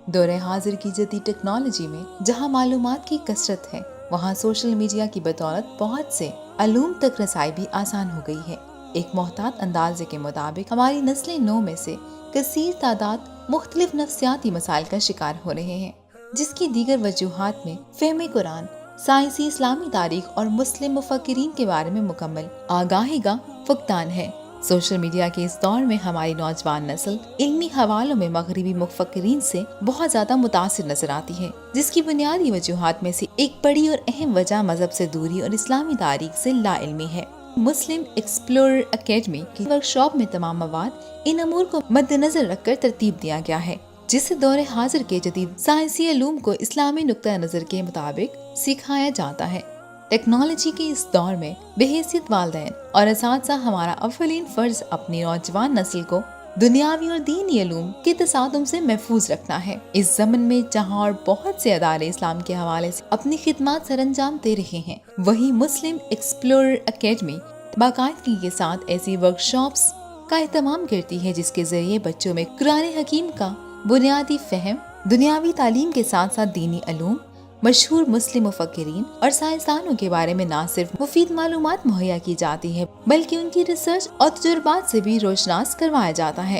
دور حاضر کی جدید ٹیکنالوجی میں جہاں معلومات کی کثرت ہے، وہاں سوشل میڈیا کی بدولت بہت سے علوم تک رسائی بھی آسان ہو گئی ہے۔ ایک محتاط اندازے کے مطابق ہماری نسل نو میں سے کثیر تعداد مختلف نفسیاتی مسائل کا شکار ہو رہے ہیں، جس کی دیگر وجوہات میں فہم قرآن، سائنسی اسلامی تاریخ اور مسلم مفکرین کے بارے میں مکمل آگاہی کا فقدان ہے۔ سوشل میڈیا کے اس دور میں ہماری نوجوان نسل علمی حوالوں میں مغربی مفکرین سے بہت زیادہ متاثر نظر آتی ہے، جس کی بنیادی وجوہات میں سے ایک بڑی اور اہم وجہ مذہب سے دوری اور اسلامی تاریخ سے لا علمی ہے۔ مسلم ایکسپلورر اکیڈمی کی ورکشاپ میں تمام مواد ان امور کو مد نظر رکھ کر ترتیب دیا گیا ہے، جس سے دور حاضر کے جدید سائنسی علوم کو اسلامی نقطہ نظر کے مطابق سکھایا جاتا ہے۔ ٹیکنالوجی کے اس دور میں بحیثیت والدین اور اساتذہ ہمارا اولین فرض اپنی نوجوان نسل کو دنیاوی اور دینی علوم کے تصادم سے محفوظ رکھنا ہے۔ اس زمن میں جہاں اور بہت سے ادارے اسلام کے حوالے سے اپنی خدمات سر انجام دے رہے ہیں، وہیں مسلم ایکسپلورر اکیڈمی باقاعدگی کے ساتھ ایسی ورکشاپس کا اہتمام کرتی ہے جس کے ذریعے بچوں میں قرآن حکیم کا بنیادی فہم، دنیاوی تعلیم کے ساتھ ساتھ دینی علوم، مشہور مسلم مفکرین اور سائنسدانوں کے بارے میں نہ صرف مفید معلومات مہیا کی جاتی ہے بلکہ ان کی ریسرچ اور تجربات سے بھی روشناس کروایا جاتا ہے۔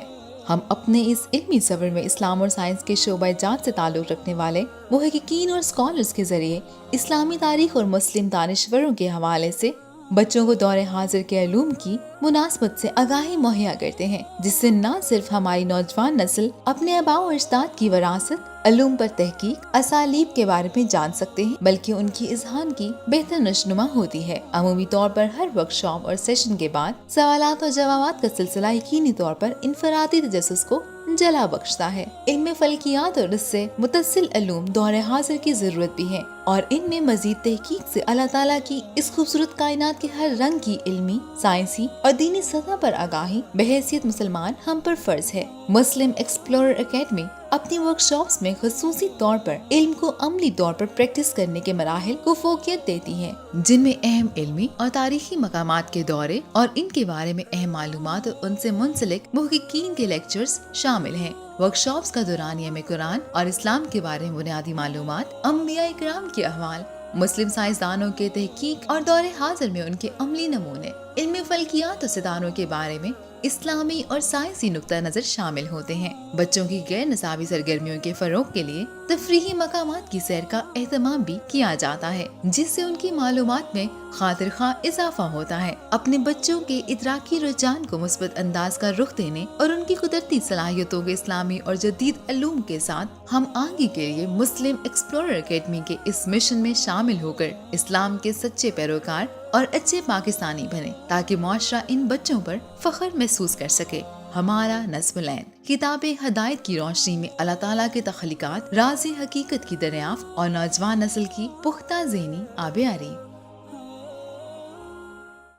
ہم اپنے اس علمی سفر میں اسلام اور سائنس کے شعبہ جات سے تعلق رکھنے والے محققین اور اسکالرز کے ذریعے اسلامی تاریخ اور مسلم دانشوروں کے حوالے سے بچوں کو دور حاضر کے علوم کی مناسبت سے آگاہی مہیا کرتے ہیں، جس سے نہ صرف ہماری نوجوان نسل اپنے آباء و اجداد کی وراثت علوم پر تحقیق اسالیب کے بارے میں جان سکتے ہیں بلکہ ان کی اذہان کی بہتر نشوونما ہوتی ہے۔ عمومی طور پر ہر ورکشاپ اور سیشن کے بعد سوالات اور جوابات کا سلسلہ یقینی طور پر انفرادی تجسس کو جلا بخشتا ہے۔ علم فلکیات اور اس سے متصل علوم دور حاضر کی ضرورت بھی ہے اور ان میں مزید تحقیق سے اللہ تعالیٰ کی اس خوبصورت کائنات کے ہر رنگ کی علمی، سائنسی اور دینی سطح پر آگاہی بحیثیت مسلمان ہم پر فرض ہے۔ مسلم ایکسپلورر اکیڈمی اپنی ورکشاپس میں خصوصی طور پر علم کو عملی طور پر پریکٹس کرنے کے مراحل کو فوقیت دیتی ہے، جن میں اہم علمی اور تاریخی مقامات کے دورے اور ان کے بارے میں اہم معلومات اور ان سے منسلک محققین کے لیکچرز شامل ہیں۔ ورکشاپس کا دورانیہ میں قرآن اور اسلام کے بارے میں بنیادی معلومات، انبیاء اکرام کے احوال، مسلم سائنسدانوں کے تحقیق اور دور حاضر میں ان کے عملی نمونے، علم فلکیات اور ستاروں کے بارے میں اسلامی اور سائنسی نقطہ نظر شامل ہوتے ہیں۔ بچوں کی غیر نصابی سرگرمیوں کے فروغ کے لیے تفریحی مقامات کی سیر کا اہتمام بھی کیا جاتا ہے، جس سے ان کی معلومات میں خاطر خواہ اضافہ ہوتا ہے۔ اپنے بچوں کے ادراکی رجحان کو مثبت انداز کا رخ دینے اور ان کی قدرتی صلاحیتوں کے اسلامی اور جدید علوم کے ساتھ ہم آہنگی کے لیے مسلم ایکسپلورر اکیڈمی کے اس مشن میں شامل ہو کر اسلام کے سچے پیروکار اور اچھے پاکستانی بنے، تاکہ معاشرہ ان بچوں پر فخر محسوس کر سکے۔ ہمارا نظم العین کتاب ہدایت کی روشنی میں اللہ تعالیٰ کے تخلیقات، راز حقیقت کی دریافت اور نوجوان نسل کی پختہ ذہنی آبیاری۔